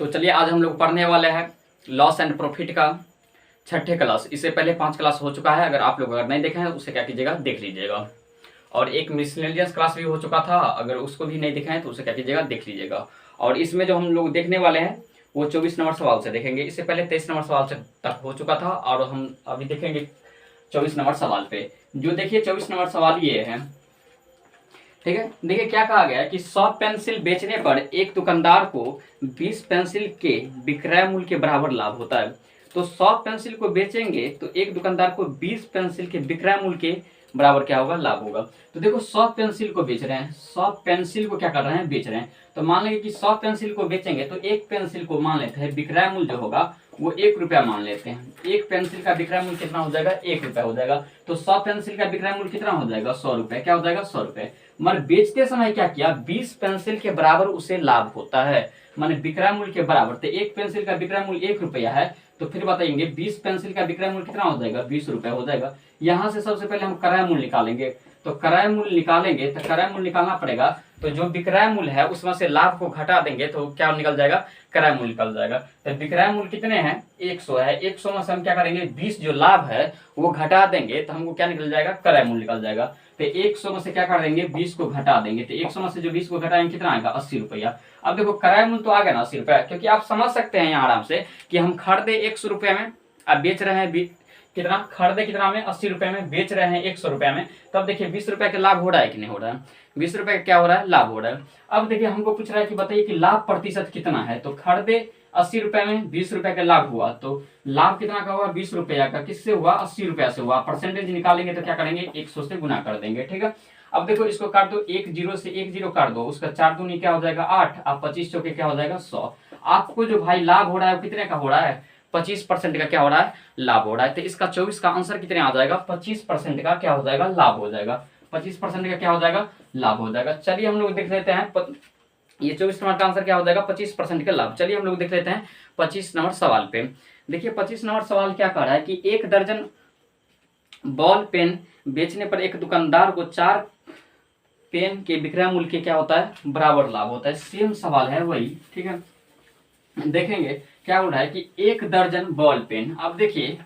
तो चलिए आज हम लोग पढ़ने वाले हैं लॉस एंड प्रॉफिट का छठे क्लास। इससे पहले 5 क्लास हो चुका है, अगर नहीं देखे हैं उसे क्या कीजिएगा, देख लीजिएगा। और एक मिसलेनियस क्लास भी हो चुका था, अगर उसको भी नहीं देखे हैं तो उसे क्या कीजिएगा, देख लीजिएगा। और इसमें जो हम लोग देखने वाले हैं वो 24 नंबर सवाल से देखेंगे। इससे पहले 23 नंबर सवाल से तक हो चुका था और हम अभी देखेंगे 24 नंबर सवाल पे। जो देखिए 24 नंबर सवाल ये है, ठीक है। देखिए क्या कहा गया है कि 100 पेंसिल बेचने पर एक दुकानदार को 20 पेंसिल के विक्रय मूल्य के बराबर लाभ होता है। तो 100 पेंसिल को बेचेंगे तो एक दुकानदार को 20 पेंसिल के विक्रय मूल्य के बराबर क्या होगा, लाभ होगा। तो देखो 100 पेंसिल को बेच रहे हैं, 100 पेंसिल को क्या कर रहे हैं, बेच रहे हैं। तो मान लेंगे कि 100 पेंसिल को बेचेंगे तो एक पेंसिल को मान लेते हैं विक्रय मूल्य जो होगा वो 1 रुपया मान लेते हैं। एक पेंसिल का विक्रय मूल्य कितना हो जाएगा, 1 रुपया हो जाएगा। तो 100 पेंसिल का विक्रय मूल्य कितना हो जाएगा, 100 रुपये। क्या हो जाएगा, 100 रुपये। मगर बेचते समय क्या किया, 20 पेंसिल के बराबर उसे लाभ होता है, माने विक्रय मूल्य के बराबर। तो एक पेंसिल का विक्रय मूल्य 1 रुपया है, तो फिर बताएंगे 20 पेंसिल का विक्रय मूल्य कितना हो जाएगा, 20 रुपया हो जाएगा। यहाँ से सबसे पहले हम क्रय मूल्य निकालेंगे। तो क्रय मूल्य निकालेंगे तो क्रय मूल्य निकालना पड़ेगा, तो जो विक्रय मूल्य है उसमें से लाभ को घटा देंगे तो क्या निकल जाएगा, क्रय मूल्य निकल जाएगा। तो विक्रय मूल्य कितने हैं, 100 है। 100 में से हम क्या करेंगे, 20 जो लाभ है वो घटा देंगे तो हमको क्या निकल जाएगा, क्रय मूल्य निकल जाएगा। तो 100 में से क्या कर देंगे, 20 को घटा देंगे। तो 100 में से जो 20 को घटाएंगे कितना आएगा, 80 रुपया। अब देखो क्रय मूल्य तो आ गया ना 80 रुपया, क्योंकि आप समझ सकते हैं यहाँ आराम से कि हम खरीदे 100 रुपये में, अब बेच रहे हैं कितना, खरीदे कितना में, 80 रुपये में, बेच रहे हैं 100 रुपये में। तब देखिए 20 रुपये का लाभ हो रहा है कि नहीं हो रहा है, 20 रुपये का क्या हो रहा है, लाभ हो रहा है। अब देखिए हमको पूछ रहा है कि बताइए कि लाभ प्रतिशत कितना है। तो खरीदे 80 रुपये में 20 रुपये का लाभ हुआ, तो लाभ कितना का हुआ, 20 रुपया का। किससे हुआ, 80 रुपया से हुआ। परसेंटेज निकालेंगे तो क्या करेंगे, 100 से गुना कर देंगे, ठीक है। अब देखो इसको काट दो, 1 0 से 1 0 काट दो, उसका 4 दूनी क्या हो जाएगा, 8। अब 25 चौके क्या हो जाएगा, 100। आपको जो भाई लाभ हो रहा है वो कितने का हो रहा है, 25% का क्या हो रहा है, लाभ हो रहा है। तो इसका 24 का आंसर कितने आ जाएगा, 25% का क्या हो जाएगा, लाभ हो जाएगा। 25% का क्या हो जाएगा, लाभ हो जाएगा। चलिए हम लोग देख लेते हैं ये 24 नंबर का आंसर क्या हो जाएगा, 25% का लाभ। चलिए हम लोग देख लेते हैं 25 नंबर सवाल पे। देखिए 25 नंबर सवाल क्या कह रहा है कि 1 दर्जन बॉल पेन बेचने पर एक दुकानदार को 4 पेन के विक्रय मूल्य के क्या होता है, बराबर लाभ होता है। सेम सवाल है वही, ठीक है। देखेंगे क्या बोल रहा है कि 1 दर्जन बॉल पेन। अब देखिए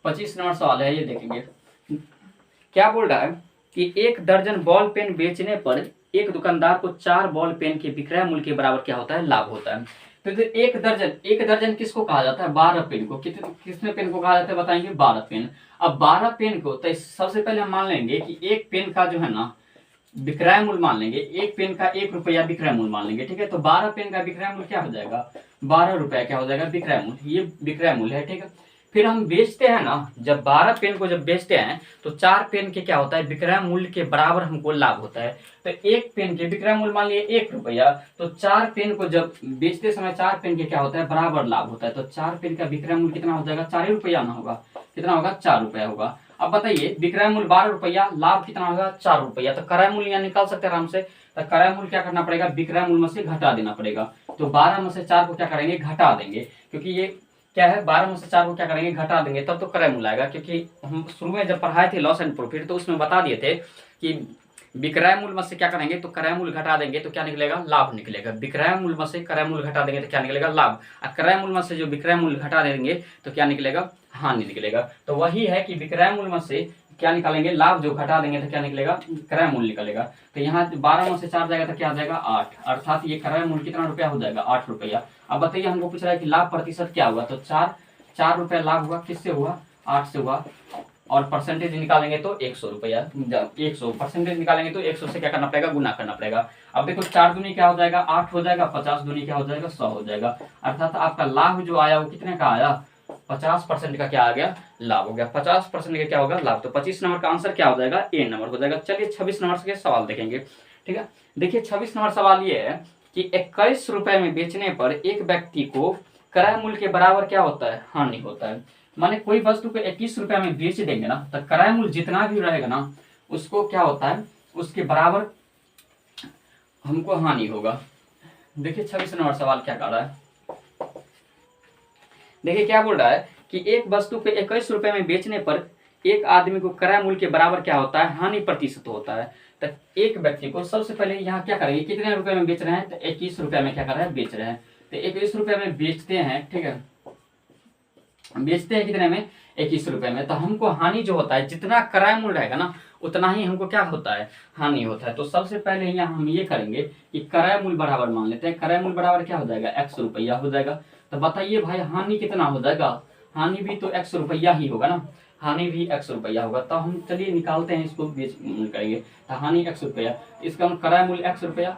25 नंबर सवाल है, ये देखेंगे क्या बोल रहा है कि 1 दर्जन बॉल पेन बेचने पर एक दुकानदार को 4 बॉल पेन के विक्रय मूल्य के बराबर क्या होता है, लाभ होता है। तो 1 दर्जन किसको कहा जाता है, 12 पेन को। कितने पेन को कहा जाता है बताएंगे, 12 पेन। अब 12 पेन को तो सबसे पहले हम मान लेंगे कि एक पेन का जो है ना विक्रय मूल्य मान लेंगे, एक पेन का 1 रुपया विक्रय मूल्य मान लेंगे, ठीक है। तो 12 पेन का विक्रय मूल्य क्या हो जाएगा, 12 रुपया क्या हो जाएगा, विक्रय मूल्य। ये विक्रय मूल्य है, ठीक है। फिर हम बेचते हैं ना, जब 12 पेन को जब बेचते हैं तो 4 पेन के क्या होता है, विक्रय मूल्य के बराबर हमको लाभ होता है। तो एक पेन के विक्रय मूल्य मान लिए 1 रुपया, तो 4 पेन को जब बेचते समय 4 पेन के क्या होता है, बराबर लाभ होता है। तो 4 पेन का विक्रय मूल्य कितना हो जाएगा, 4 रुपया ना होगा, कितना होगा, 4 रुपया होगा। अब बताइए विक्रय मूल्य 12 रुपया, लाभ कितना होगा, 4 रुपया। तो क्रय मूल्य यहाँ निकाल सकते हैं आराम से। तो क्रय मूल्य क्या करना पड़ेगा, विक्रय मूल्य में से घटा देना पड़ेगा। तो 12 में से 4 को क्या करेंगे, घटा देंगे, क्योंकि ये क्या है, 12 में से 4 को क्या करेंगे, घटा देंगे, तब तो क्रय मूल्य आएगा। क्योंकि हम शुरू में जब पढ़ाए थे लॉस एंड प्रॉफिट तो उसमें बता दिए थे कि विक्रय मूल्य में से क्या करेंगे, तो क्रय मूल्य घटा देंगे तो क्या निकलेगा, लाभ निकलेगा। विक्रय मूल्य में से क्रय मूल्य घटा देंगे तो क्या निकलेगा, लाभ। और क्रय मूल्य में से जो विक्रय मूल्य घटा देंगे तो क्या निकलेगा, हानि निकलेगा। तो वही है कि विक्रय मूल्य में से क्या निकालेंगे, लाभ जो घटा देंगे तो क्या निकलेगा, क्रय मूल्य निकलेगा। तो यहाँ 12 में से 4 जाएगा तो क्या आ जाएगा, 8। अर्थात ये क्रय मूल्य कितना रुपया हो जाएगा, 8 रुपया। अब बताइए हमको पूछ रहा है कि लाभ प्रतिशत क्या हुआ, तो 4 रुपया लाभ हुआ, किससे हुआ, 8 से हुआ। और परसेंटेज निकालेंगे तो 100 रुपया, 100 परसेंटेज निकालेंगे तो 100 से क्या करना पड़ेगा, गुना करना पड़ेगा। अब देखो 4 दूनी क्या हो जाएगा, 8 हो जाएगा, 50 दूनी क्या हो जाएगा, 100 हो जाएगा। अर्थात आपका लाभ जो आया वो कितने का आया, 50% का क्या आ गया, लाभ हो गया। 50% का क्या होगा, लाभ। तो 25 नंबर का आंसर क्या हो जाएगा, ए नंबर हो जाएगा। चलिए 26 नंबर के सवाल देखेंगे, ठीक है। देखिए 26 नंबर सवाल ये है कि 21 रुपए में बेचने पर एक व्यक्ति को क्रय मूल्य के बराबर क्या होता है, हानि होता है। माने कोई वस्तु को 21 रुपया में बेच देंगे ना, तो क्रय मूल्य जितना भी रहेगा ना उसको क्या होता है, उसके बराबर हमको हानि होगा। देखिए 26 नंबर सवाल क्या कर रहा है, देखिए क्या बोल रहा है कि एक वस्तु को 21 रुपए में बेचने पर एक आदमी को क्रय मूल्य के बराबर क्या होता है, हानि प्रतिशत होता है। तो एक व्यक्ति को सबसे पहले यहाँ क्या करेंगे, कितने रुपए में बेच रहे हैं, तो 21 रुपए में क्या कर रहे हैं, बेच रहे हैं। तो 21 रुपए में बेचते हैं, ठीक है, बेचते हैं कितने में, 21 रुपए में। तो हमको हानि जो होता है, जितना क्रय मूल्य रहेगा ना उतना ही हमको क्या होता है, हानि होता है। तो सबसे पहले यहाँ हम ये करेंगे कि क्रय मूल्य बराबर मान लेते हैं। क्रय मूल्य बराबर क्या हो जाएगा, x रुपया हो जाएगा। तो बताइए भाई हानि कितना हो जाएगा, हानि भी तो x रुपया ही होगा ना, हानि भी x रुपया होगा। तो हम चलिए निकालते हैं, इसको बेच करेंगे। तो हानि x रुपया, इसका हम क्रय मूल्य x रुपया,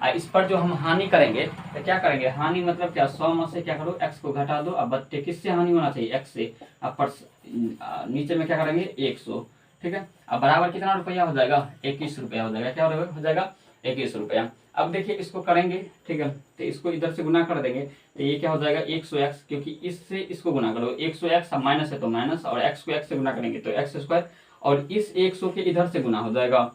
इस पर जो हम हानि करेंगे तो क्या करेंगे, हानि मतलब क्या, 100 में से क्या करो, x को घटा दो। अब बच्चे किससे हानि होना चाहिए, x से। अब पर नीचे में क्या करेंगे, 100, ठीक है। अब बराबर कितना रुपया हो जाएगा, 21 रुपया हो जाएगा। क्या हो जाएगा, 21 रुपया। अब देखिए इसको करेंगे, ठीक है, तो इसको इधर से गुना कर देंगे। तो ये क्या हो जाएगा, 100x, क्योंकि इससे इसको गुना करो, 100x, अब माइनस है तो माइनस, और x को x से गुना करेंगे तो x स्क्वायर, और इस 100 के इधर से गुना हो जाएगा,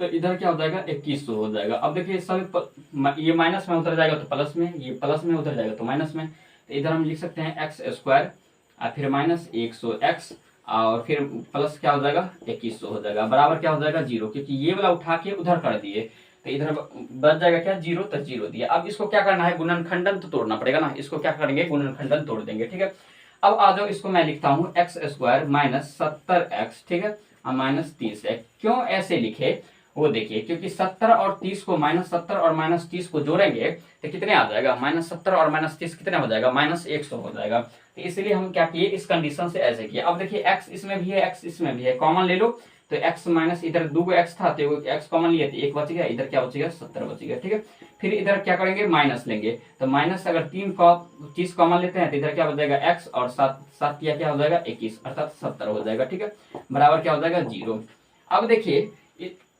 तो इधर क्या हो जाएगा, 2100 हो जाएगा। अब देखिए सब ये माइनस में उतर जाएगा तो प्लस में, ये प्लस में उतर जाएगा तो माइनस में। तो इधर हम लिख सकते हैं x स्क्वायर और फिर माइनस 100x और फिर प्लस क्या हो जाएगा, 2100 हो जाएगा, बराबर क्या हो जाएगा, 0, क्योंकि ये वाला उठा के उधर कर दिए तो इधर बच जाएगा क्या, 0, तो 0 दिया। अब इसको क्या करना है, गुणनखंडन तो तोड़ना पड़ेगा ना, इसको क्या करेंगे, गुणनखंडन तोड़ देंगे, ठीक है। अब आ जाओ, इसको मैं लिखता हूँ x स्क्वायर माइनस 70x, ठीक है, और माइनस 30x। क्यों ऐसे लिखे वो देखिए, क्योंकि 70 और 30 को, माइनस 70 और माइनस 30 को जोड़ेंगे तो कितने आ जाएगा, माइनस 70 और माइनस 30 कितने हो जाएगा, माइनस 100 हो जाएगा। तो इसलिए हम क्या किए, इस कंडीशन से ऐसे किए। अब देखिए x इसमें भी है, x इसमें भी है, कॉमन ले लो। तो x माइनस, इधर 2 x था तो x कॉमन लिए थे, 1 बच गया, इधर क्या बचेगा, 70 बचेगा, ठीक है। फिर इधर क्या करेंगे, माइनस लेंगे। तो माइनस अगर 3 को 30 कॉमन लेते हैं तो इधर क्या हो जाएगा, x, और 7 क्या हो जाएगा, 21, अर्थात 70 हो जाएगा, ठीक है, बराबर क्या हो जाएगा, 0। अब देखिए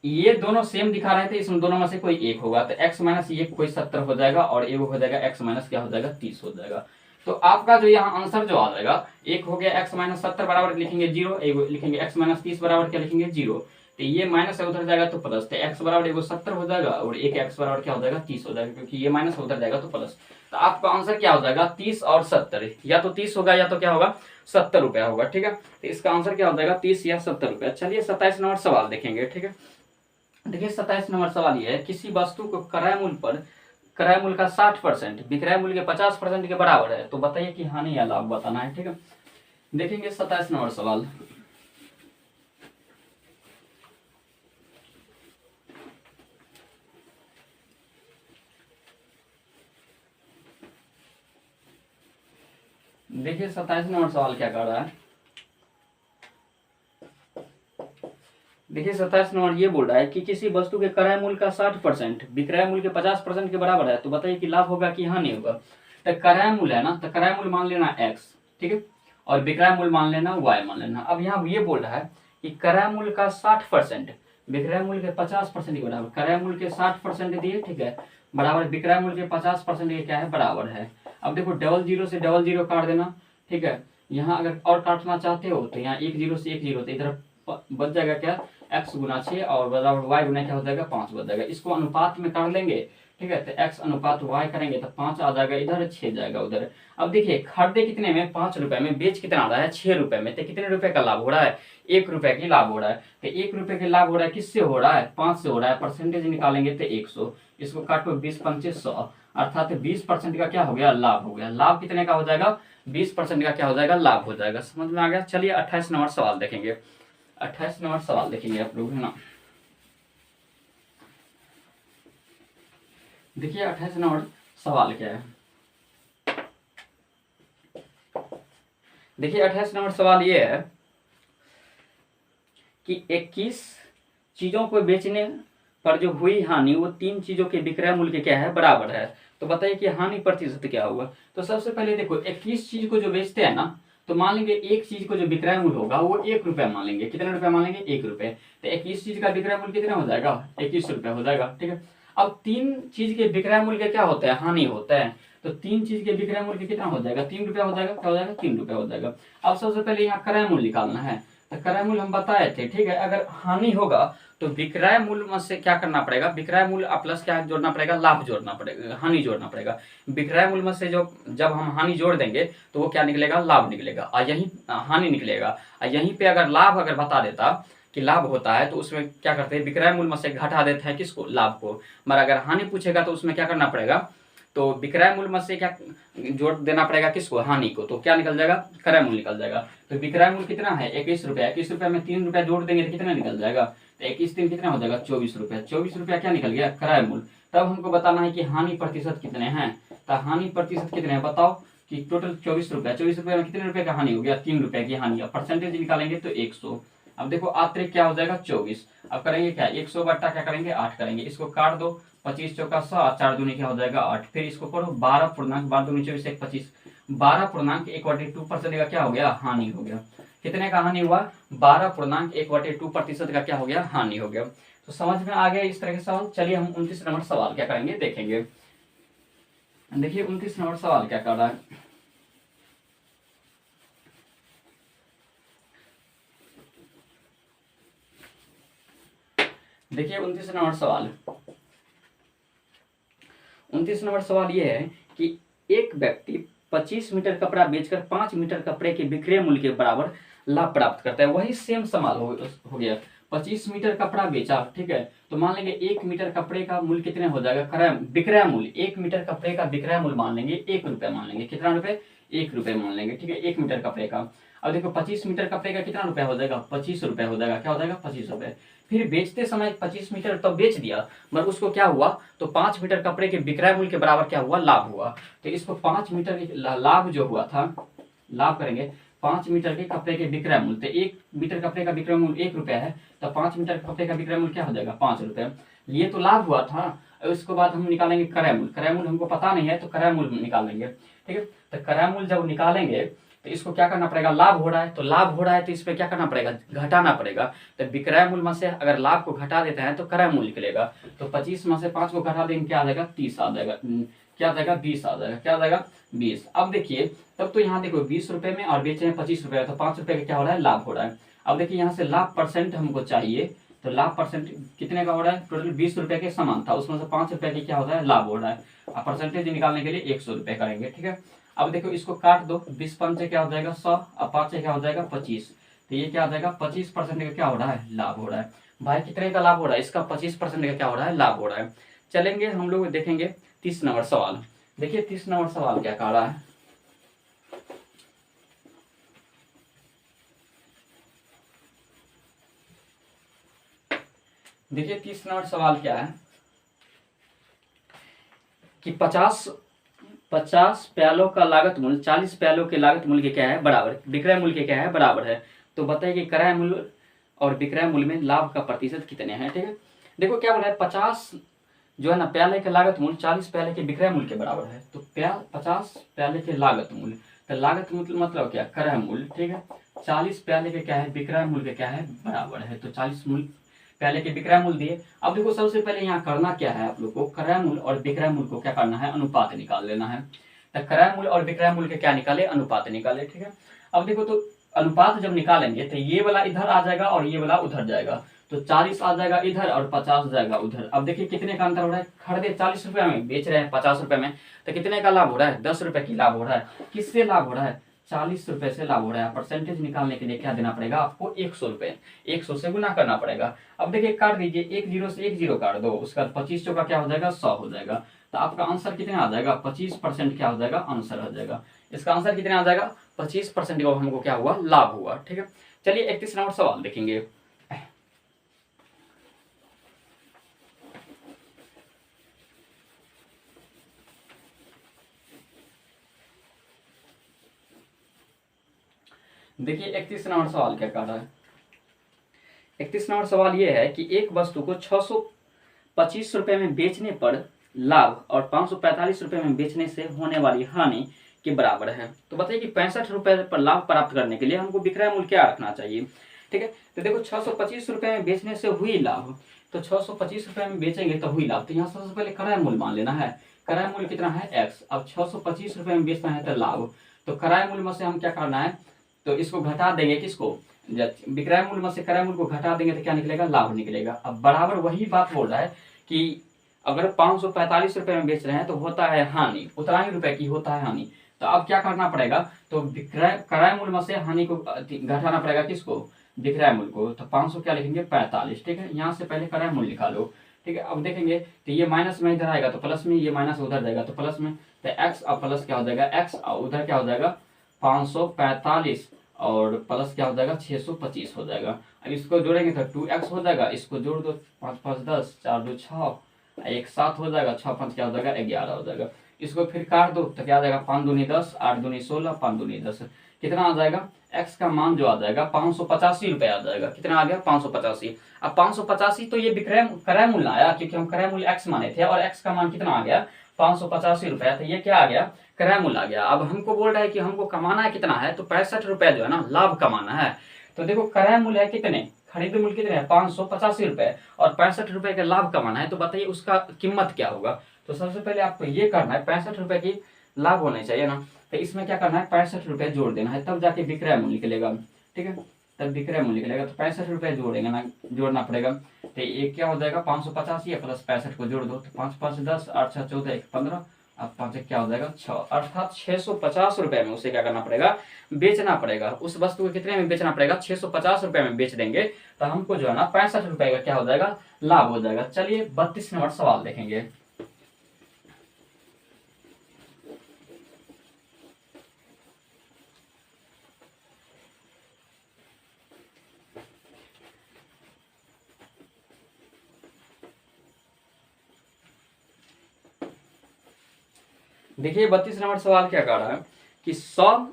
ये दोनों सेम दिखा रहे थे, इसमें दोनों में से कोई एक होगा, तो x माइनस ये कोई 70 हो जाएगा, और एक हो जाएगा x माइनस क्या हो जाएगा, 30 हो जाएगा। तो आपका जो यहाँ आंसर जो आ जाएगा, एक हो गया x माइनस 70 बराबर लिखेंगे 0, एक लिखेंगे x माइनस 30 बराबर क्या लिखेंगे, 0। तो ये माइनस उधर जाएगा तो प्लस, तो x बराबर एगो 70 हो जाएगा और एक x बराबर क्या हो जाएगा, 30 हो जाएगा, क्योंकि ये माइनस उधर जाएगा तो प्लस। तो आपका आंसर क्या हो जाएगा, 30 और 70, या तो 30 होगा या तो क्या होगा, 70 रुपया होगा, ठीक है। तो इसका आंसर क्या हो जाएगा, 30 या 70 रुपया। चलिए 27 नंबर सवाल देखेंगे, ठीक है। देखिए 27 नंबर सवाल ये है, किसी वस्तु को क्रय मूल्य पर, क्रय मूल्य का 60% विक्रय मूल्य के 50% के बराबर है, तो बताइए कि हानि या लाभ बताना है, ठीक है। देखेंगे 27 नंबर सवाल। देखिए 27 नंबर सवाल क्या कर रहा है, देखिए 27 नंबर ये बोल रहा है कि किसी वस्तु के क्रय मूल्य का 60% विक्रय मूल्य के 50% के बराबर है, तो बताइए कि लाभ होगा कि हानि होगा। तो क्रय मूल्य है ना, तो क्रय मूल्य मान लेना x, ठीक है, और विक्रय मूल्य मान लेना y मान लेना। अब यहाँ ये बोल रहा है कि क्रय मूल्य का 60% विक्रय मूल्य के 50% के बराबर, क्रय मूल्य के 60% दिए, ठीक है, बराबर विक्रय मूल्य के 50% के क्या है, बराबर है। अब देखो डबल जीरो से डबल जीरो काट देना, ठीक है। यहाँ अगर और काटना चाहते हो तो यहाँ 1 0 से 1 0, तो इधर बच जाएगा क्या, x गुना 6 और बराबर y गुना क्या हो जाएगा, 5 बच जाएगा। इसको अनुपात में कर लेंगे, ठीक है, तो x अनुपात y करेंगे तो 5 आ जाएगा, इधर 6 जाएगा उधर। अब देखिए खरीदे कितने में, 5 रुपए में, बेच कितना आ रहा है, 6 रुपए में, तो कितने रुपए का लाभ हो रहा है, 1 रुपए की लाभ हो रहा है। तो 1 रुपए के लाभ हो रहा है, किससे हो रहा है, 5 से हो रहा है, परसेंटेज निकालेंगे तो 100, इसको काटो 20 5 100, अर्थात 20% का क्या हो गया, लाभ हो गया। लाभ कितने का हो जाएगा, 20% का क्या हो जाएगा, लाभ हो जाएगा। समझ में आ गया। चलिए 28 नंबर सवाल देखेंगे, 28 नंबर सवाल देखेंगे आप लोग, है ना। देखिए 28 नंबर सवाल क्या है, देखिए 28 नंबर सवाल ये है कि 21 चीजों को बेचने पर जो हुई हानि वो 3 चीजों के विक्रय मूल्य के क्या है, बराबर है। तो बताइए कि हानि प्रतिशत क्या होगा। तो सबसे पहले देखो 21 चीज को जो बेचते हैं ना, तो मान लेंगे एक चीज को जो विक्रय मूल्य होगा वो 1 रुपया मान लेंगे। कितने रुपया मान लेंगे, 1 रुपये। तो 21 चीज का विक्रय मूल्य कितना हो जाएगा, 21 रुपया हो जाएगा, ठीक है। अब 3 चीज के विक्रय मूल्य के क्या होता है, हानि होता है। तो 3 चीज के विक्रय मूल्य कितना हो जाएगा, 3 रुपया हो जाएगा, क्या हो जाएगा, 3 रुपया हो जाएगा। अब सबसे पहले यहाँ क्रय मूल्य निकालना है, तो क्रय मूल्य हम बताए थे, ठीक है। अगर हानि होगा तो विक्रय मूल्य में से क्या करना पड़ेगा, विक्रय मूल्य प्लस क्या जोड़ना पड़ेगा, लाभ जोड़ना पड़ेगा, हानि जोड़ना पड़ेगा। विक्रय मूल्य में से जो जब हम हानि जोड़ देंगे तो वो क्या निकलेगा, लाभ निकलेगा, और यही हानि निकलेगा। और यहीं पे अगर लाभ अगर बता देता कि लाभ होता है तो उसमें क्या करते हैं, विक्रय मूल्य में से घटा देते हैं किसको, लाभ को। मगर अगर हानि पूछेगा तो उसमें क्या करना पड़ेगा, तो विक्रय मूल्य में से क्या जोड़ देना पड़ेगा किसको, हानि को। तो क्या निकल जाएगा, क्रय मूल्य निकल जाएगा। तो विक्रय मूल्य कितना है 21 रुपया, 21 रुपया में 3 रुपया जोड़ देंगे तो कितना निकल जाएगा, तो 21 कितना हो जाएगा 24 रुपया, 24 रुपया क्या निकल गया, क्रय मूल्य। तब हमको बताना है कि हानि प्रतिशत कितने हैं, तो हानि प्रतिशत कितने हैं बताओ, कि टोटल 24 रुपया, 24 रुपये में कितने रुपए का हानि हो गया, 3 रुपए की हानि। अब परसेंटेज निकालेंगे तो 100। अब देखो आत्रिक क्या हो जाएगा 24। अब करेंगे क्या, 100 बट्टा क्या करेंगे 8 करेंगे, इसको काट दो, 25 चौका 100, 4 दूनी क्या हो जाएगा 8। फिर इसको करो 12 पूर्णांक 12 दूनी 24 1 25, 12.1/2% का क्या हो गया, हानि हो गया। कितने का हानि हुआ, 12.1/2% का क्या हो गया, हानि हो गया। तो समझ में आ गया इस तरह के सवाल। चलिए हम 29 नंबर सवाल क्या करेंगे देखेंगे। देखिए 29 नंबर सवाल क्या कर रहा है, देखिए 29 नंबर सवाल। 29 नंबर सवाल ये है कि एक व्यक्ति 25 मीटर कपड़ा बेचकर 5 मीटर कपड़े के विक्रय मूल्य के बराबर लाभ प्राप्त करता है। वही सेम सवाल हो गया, 25 मीटर कपड़ा बेचा, ठीक है, तो मान लेंगे 1 मीटर कपड़े का मूल्य कितने हो जाएगा, विक्रय मूल्य, 1 मीटर कपड़े का विक्रय मूल्य मान लेंगे 1 रुपया मान लेंगे, कितना रुपए, 1 रुपये मान लेंगे, ठीक है, 1 मीटर कपड़े का। अब देखो 25 मीटर कपड़े का कितना रुपया हो जाएगा, 25 रुपये हो जाएगा, क्या हो जाएगा 25 रुपये। फिर बेचते समय 25 मीटर तो बेच दिया, मगर उसको क्या हुआ, तो 5 मीटर कपड़े के विक्रय मूल्य के बराबर क्या हुआ, लाभ हुआ। तो इसको 5 मीटर के लाभ जो हुआ था, लाभ करेंगे 5 मीटर के कपड़े के विक्रय मूल्य, तो 1 मीटर कपड़े का विक्रय मूल्य 1 रुपया है, तो 5 मीटर कपड़े का विक्रय मूल्य क्या हो जाएगा 5 रुपये। ये तो लाभ हुआ था। उसके बाद हम निकालेंगे क्रय मूल्य, क्रय मूल्य हमको पता नहीं है तो क्रय मूल्य निकालेंगे, ठीक है। तो क्रय मूल्य जब निकालेंगे तो इसको क्या करना पड़ेगा, लाभ हो रहा है, तो लाभ हो रहा है तो इस पर क्या करना पड़ेगा, घटाना पड़ेगा। तो विक्रय मूल्य में से अगर लाभ को घटा देते हैं तो क्रय मूल्य निकलेगा। तो 25 में से 5 को घटा देंगे क्या आ जाएगा, 30 आ जाएगा, क्या आ जाएगा 20 आ जाएगा, क्या आ जाएगा 20। अब देखिए तब तो यहाँ देखो 20 रुपए में और बेचे हैं 25 रुपए, तो 5 रुपए का क्या हो रहा है, लाभ हो रहा है। अब देखिए यहाँ से लाभ परसेंट हमको चाहिए, तो लाभ परसेंट कितने का हो रहा है, टोटल 20 रुपए के समान था, उसमें से 5 रुपए की क्या होता है, लाभ हो रहा है। अब परसेंटेज निकालने के लिए 100 रुपए करेंगे, ठीक है। अब देखो इसको काट दो, 20 5 से क्या हो जाएगा 100, अब 5 से क्या हो जाएगा 25, तो ये क्या हो जाएगा 25% का क्या हो रहा है, लाभ हो रहा है। भाई कितने का लाभ हो रहा है, इसका 25% का क्या हो रहा है, लाभ हो रहा है। चलेंगे हम लोग देखेंगे 30 नंबर सवाल। देखिए 30 नंबर सवाल क्या कह रहा है, देखिए 30 नंबर सवाल क्या है कि 50 प्यालों का लागत मूल्य 40 प्यालों के लागत मूल्य के क्या है, बराबर, विक्रय मूल्य के क्या है, बराबर है। तो बताइए कि क्रय मूल्य और विक्रय मूल्य में लाभ का प्रतिशत कितने हैं, ठीक है। देखो क्या बोला है, 50 जो है ना प्याले के लागत मूल्य 40 प्याले के विक्रय मूल्य के बराबर है। तो 50 प्याले के लागत मूल्य, तो लागत मतलब क्या, क्रय मूल्य, ठीक है। 40 प्याले के क्या है, विक्रय मूल्य के क्या है, बराबर है। तो 40 मूल्य पहले के विक्रय मूल्य दिए। अब देखो सबसे पहले यहाँ करना क्या है, आप लोग को क्रय मूल्य और विक्रय मूल्य को क्या करना है, अनुपात निकाल लेना है। तो क्रय मूल्य और विक्रय मूल्य के क्या निकाले, अनुपात निकाले, ठीक है। अब देखो तो अनुपात जब निकालेंगे तो ये वाला इधर आ जाएगा और ये वाला उधर जाएगा, तो 40 आ जाएगा इधर और 50 जाएगा उधर। अब देखिए कितने का अंतर हो रहा है, खरीदे 40 रुपये में, बेच रहे हैं 50 रुपये में, तो कितने का लाभ हो रहा है, 10 रुपये की लाभ हो रहा है। किससे लाभ हो रहा है, 40 रुपये से लाभ हो रहा है। परसेंटेज निकालने के लिए क्या देना पड़ेगा आपको, 100 रुपये, 100 से गुना करना पड़ेगा। अब देखिए काट दीजिए, 1 0 से 1 0 काट दो, उसका 25 चौका क्या हो जाएगा 100 हो जाएगा। तो आपका आंसर कितना आ जाएगा, 25% क्या हो जाएगा, आंसर हो जाएगा। इसका आंसर कितना आ जाएगा, 25% का हमको क्या हुआ, लाभ हुआ, ठीक है। चलिए 31 नंबर सवाल देखेंगे। देखिए 31 नंबर सवाल क्या कह रहा है। 31 नंबर सवाल ये है कि एक वस्तु को 625 रुपये में बेचने पर लाभ और 545 रुपये में बेचने से होने वाली हानि के बराबर है। तो बताइए कि 65 रुपये पर लाभ प्राप्त करने के लिए हमको विक्रय मूल्य क्या रखना चाहिए, ठीक है। तो देखो 625 रुपये में बेचने से हुई लाभ, तो 625 रुपये में बेचेंगे तो हुई लाभ, तो यहाँ सबसे पहले क्रय मूल्य मान लेना है। क्रय मूल्य कितना है x, अब 625 रुपये में बेचना है तो लाभ, तो क्रय मूल्य में से हम क्या करना है, तो इसको घटा देंगे, किसको, विक्रय मूल्य में से क्रय मूल्य को घटा देंगे तो क्या निकलेगा, लाभ निकलेगा। अब बराबर वही बात बोल रहा है कि अगर 545 रुपये में बेच रहे हैं तो होता है हानि, उतना ही रुपए की होता है हानि। तो अब क्या करना पड़ेगा, तो विक्रय क्रय मूल्य में से हानि को घटाना पड़ेगा, किसको, विक्रय मूल्य को, तो 500 क्या लिखेंगे 45, ठीक है। यहाँ से पहले क्रय मूल्य निकालो, ठीक है। अब देखेंगे तो ये माइनस में इधर आएगा तो प्लस में, ये माइनस उधर जाएगा तो प्लस में, तो एक्स और प्लस क्या हो जाएगा एक्स और उधर क्या हो जाएगा 545 और प्लस क्या हो जाएगा 625 हो जाएगा। अब इसको जोड़ेंगे तो 2x हो जाएगा, इसको जोड़ दो 5 5 10 4 2 6 एक 7 हो जाएगा, 6 5 क्या हो जाएगा 11 हो जाएगा। इसको फिर काट दो तो क्या आ जाएगा 5 दूनी 10 8 दूनी 16 5 दूनी 10, कितना आ जाएगा x का मान जो आ जाएगा 585 रुपए आ जाएगा। कितना आ गया 585। अब 585 तो ये विक्रय क्रय मूल्य आया क्योंकि हम क्रय मूल्य x माने थे और x का मान कितना आ गया 585 रुपया, तो ये क्या आ गया क्रय मूल्य आ गया। अब हमको बोल रहा है कि हमको कमाना है कितना है, तो 65 रुपया जो है ना लाभ कमाना है। तो देखो क्रय मूल्य है कितने, खरीद मूल्य कितने है 585 रुपए और 65 रुपए का लाभ कमाना है, तो बताइए उसका कीमत क्या होगा। तो सबसे पहले आपको ये करना है 65 रुपए की लाभ होना चाहिए ना, तो इसमें क्या करना है 65 रुपए जोड़ देना है, तब जाके विक्रय मूल्य निकलेगा, ठीक है। तब विक्रय मूल्य निकलेगा तो 65 रुपए जोड़ेंगे ना, जोड़ना पड़ेगा। तो एक क्या हो जाएगा 585 प्लस 65 को जोड़ दो तो 5 5 10 8 6 14 1 15, अब 5 क्या हो जाएगा 6, अर्थात 650 रुपए में उसे क्या करना पड़ेगा बेचना पड़ेगा। उस वस्तु को कितने में बेचना पड़ेगा 650 रुपए में बेच देंगे तो हमको जो है ना 65 रुपए का क्या हो जाएगा लाभ हो जाएगा। चलिए 32 नंबर सवाल देखेंगे। देखिए 32 नंबर सवाल क्या कह रहा है कि 100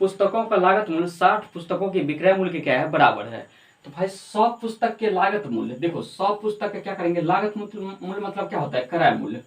पुस्तकों का लागत मूल्य 60 पुस्तकों के विक्रय मूल्य के क्या है बराबर है। तो भाई 100 पुस्तक के लागत मूल्य, देखो 100 पुस्तक का क्या करेंगे लागत मूल्य मतलब क्या होता है क्रय मूल्य,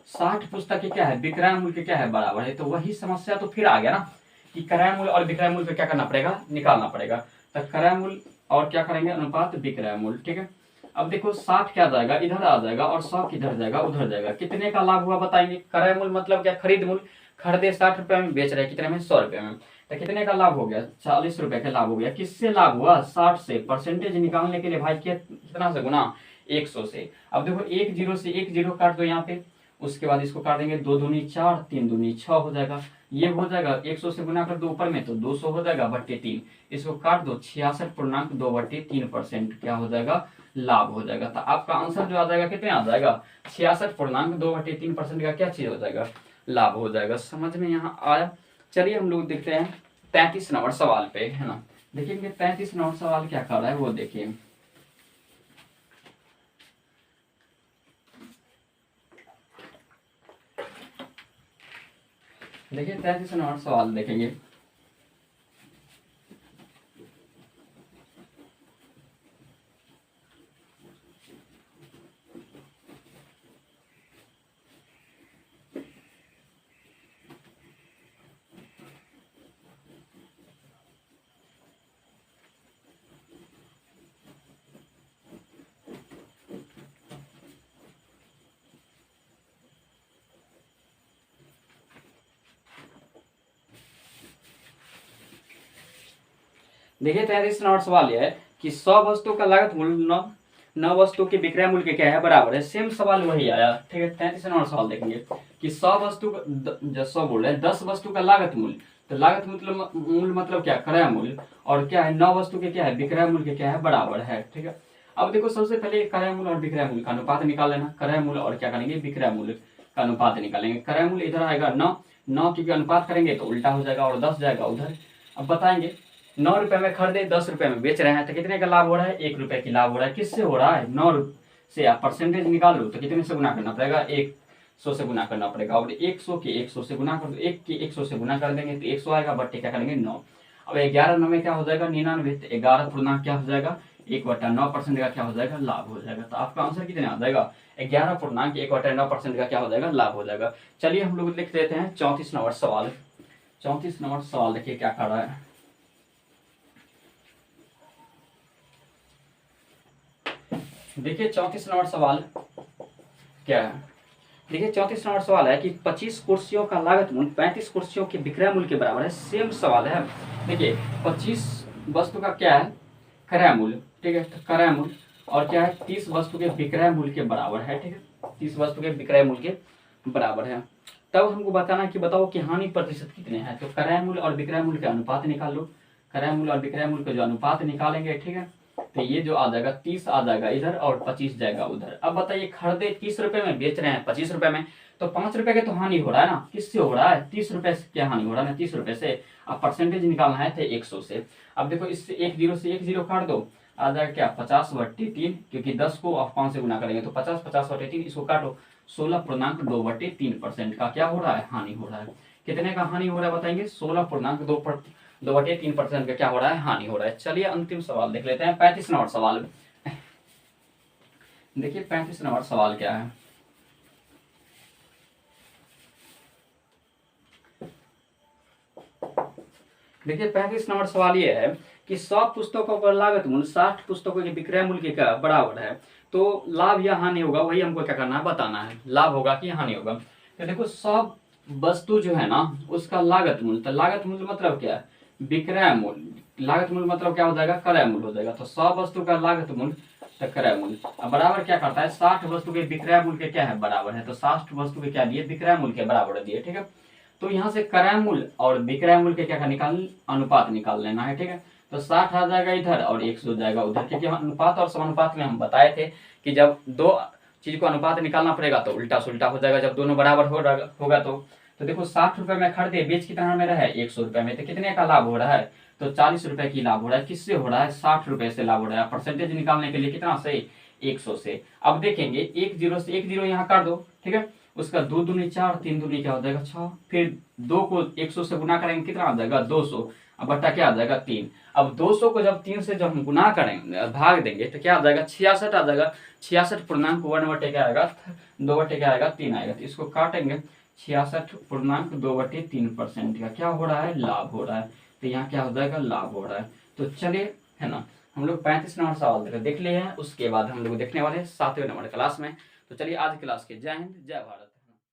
60 पुस्तक के क्या है विक्रय मूल्य के क्या है बराबर है। तो वही समस्या तो फिर आ गया ना कि क्रय मूल्य और विक्रय मूल्य पे क्या करना पड़ेगा निकालना पड़ेगा। तो क्रय मूल्य और क्या करेंगे अनुपात विक्रय मूल्य, ठीक है। अब देखो 60 क्या जाएगा इधर आ जाएगा और 100 किधर जाएगा उधर जाएगा, कितने का लाभ हुआ बताएंगे। क्रय मूल्य मतलब क्या खरीद मूल्य, खरीदे 60 रुपए में बेच रहे कितने में 100 रुपए में, तो कितने का लाभ हो गया 40 रुपए का लाभ हो गया। किससे लाभ हुआ 60 से, परसेंटेज निकालने के लिए भाई कितना से गुना 100 से। अब देखो एक जीरो से एक जीरो काट दो यहाँ पे, उसके बाद इसको काट देंगे 2 दूनी 4 3 दूनी 6 हो जाएगा, ये हो जाएगा 100 से गुना कर दो ऊपर में तो 200 हो जाएगा बट्टे 3, इसको काट दो 66.2/3% क्या हो जाएगा लाभ हो जाएगा। तो आपका आंसर जो आ जाएगा कितने आ जाएगा 66.2/3% का क्या चीज हो जाएगा लाभ हो जाएगा। समझ में यहाँ आया। चलिए हम लोग देखते हैं 33 नंबर सवाल पे, है ना। देखेंगे 33 नंबर सवाल क्या कर रहा है वो देखिए। देखिए 33 नंबर सवाल देखेंगे। देखिए 33 नंबर सवाल यह है कि 100 वस्तु का लागत मूल्य 9 वस्तु के विक्रय मूल्य के क्या है बराबर है। सेम सवाल वही आया, ठीक है। 33 नंबर सवाल देखेंगे कि 100 वस्तु का 100 बोल रहे हैं 10 वस्तु का लागत मूल्य, तो लागत मूल्य मतलब क्या क्रय मूल्य, और क्या है 9 वस्तु के क्या है विक्रय मूल्य के क्या है बराबर है, ठीक है। अब देखो सबसे पहले क्रय मूल्य और विक्रय मूल्य का अनुपात निकाल लेना। क्रय मूल्य और क्या करेंगे विक्रय मूल्य का अनुपात निकालेंगे। क्रय मूल्य इधर आएगा 9 की अनुपात करेंगे तो उल्टा हो जाएगा और 10 जाएगा उधर। अब बताएंगे 9 रुपए में खरीदे 10 रुपए में बेच रहे हैं तो कितने का लाभ हो रहा है 1 रुपए की लाभ हो रहा है। किससे हो रहा है 9 से, आप परसेंटेज निकाल लो तो कितने से गुना करना पड़ेगा 100 से गुना करना पड़ेगा। और 100 के 100 से गुना कर दो, 1 के 100 से गुना कर देंगे तो 100 आएगा बट्टे क्या करेंगे 9। अब 11 9 में क्या हो जाएगा 99, 11 पूर्णांक क्या हो जाएगा 1/9% का क्या हो जाएगा लाभ हो जाएगा। तो आपका आंसर कितने आ जाएगा 11.1/9% का क्या हो जाएगा लाभ हो जाएगा। चलिए हम लोग लिख देते हैं 34 नंबर सवाल। 34 नंबर सवाल देखिए क्या कर रहा है। देखिए 34 नंबर सवाल क्या है। देखिए 34 नंबर सवाल है कि 25 कुर्सियों का लागत मूल्य 35 कुर्सियों के विक्रय मूल्य के बराबर है। सेम सवाल है। देखिए 25 वस्तु का क्या है क्रय मूल्य, ठीक है, तो क्रय मूल्य और क्या है 30 वस्तु के विक्रय मूल्य के बराबर है, ठीक है, 30 वस्तु के विक्रय मूल्य के बराबर है। तब हमको बताना कि बताओ कि हानि प्रतिशत कितने हैं। तो क्रय मूल्य और विक्रय मूल्य का अनुपात निकाल लो। क्रय मूल्य और विक्रय मूल्य का जो अनुपात निकालेंगे, ठीक है, तो ये जो आ जाएगा 30 आ जाएगा इधर और 25 जाएगा उधर। अब बताइए खरीदे 30 रुपए में, बेच रहे हैं 25 रुपए में, तो 5 रुपए के तो हानि हो रहा है ना। किससे हो रहा है? 30 रुपए से क्या हानि हो रहा है ना, 30 रुपए से। अब परसेंटेज निकालना है तो 100 से। अब देखो इससे एक जीरो से एक जीरो काट दो, आ जाएगा क्या 50/3, क्योंकि 10 को आप 5 से गुना करेंगे तो 50/3, इसको काटो 16.2/3% का क्या हो रहा है? हानि हो रहा है। कितने का हानि हो रहा है बताएंगे? 16.2/3% का क्या हो रहा है? हानि हो रहा है। चलिए अंतिम सवाल देख लेते हैं, 35 नंबर सवाल। देखिए 35 नंबर सवाल क्या है। देखिए 35 नंबर सवाल ये है कि 100 पुस्तकों पर लागत मूल्य 60 पुस्तकों के विक्रय मूल्य के बराबर है, तो लाभ या हानि होगा, वही हमको क्या करना है? बताना है। लाभ होगा कि हानि होगा। तो देखो सब वस्तु जो है ना उसका लागत मूल्य, तो लागत मूल्य मतलब क्या है? विक्रय मूल्य। लागत मूल्य मतलब क्या हो जाएगा? क्रय मूल्य हो जाएगा। तो 100 वस्तु का लागत मूल्य तो क्रय मूल्य। अब बराबर क्या करता है? 60 वस्तु के विक्रय मूल्य के क्या है? बराबर है। तो 60 वस्तु के क्या दिए? विक्रय मूल्य के बराबर दिए, ठीक है। तो यहाँ से क्रय मूल्य और विक्रय मूल्य के क्या निकाल, अनुपात निकाल लेना है, ठीक है। तो 60 आ जाएगा इधर और 100 जाएगा उधर, क्योंकि अनुपात और समानुपात में हम बताए थे कि जब दो चीज को अनुपात निकालना पड़ेगा तो उल्टा सुल्टा हो जाएगा, जब दोनों बराबर होगा तो देखो 60 रुपए में खरीदे, बेच कितना में रहा है? 100 रुपए में, तो कितने का लाभ हो रहा है? तो 40 रुपए की लाभ हो रहा है। किससे हो रहा है? 60 रुपए से लाभ हो रहा है। परसेंटेज निकालने के लिए कितना से? 100 से। अब देखेंगे एक जीरो से एक जीरो यहाँ काट दो, ठीक है। उसका 2 दूनी 4, 3 दूनी क्या हो जाएगा 6, फिर 2 को 100 से गुना करेंगे कितना आ जाएगा? 200। अब बट्टा क्या आ जाएगा? 3। अब 200 को जब 3 से जब हम गुना करेंगे, भाग देंगे, तो क्या आ जाएगा? 66 आ जाएगा। 66.1 क्या आएगा? 2 क्या आएगा? 3 आएगा। तो इसको काटेंगे, 66.2/3% का क्या हो रहा है? लाभ हो रहा है। तो यहाँ क्या हो जाएगा? लाभ हो रहा है। तो चलिए, है ना, हम लोग 35 नंबर सवाल देख लिए हैं। उसके बाद हम लोग देखने वाले हैं 7वें नंबर क्लास में। तो चलिए आज क्लास के जय हिंद जय भारत।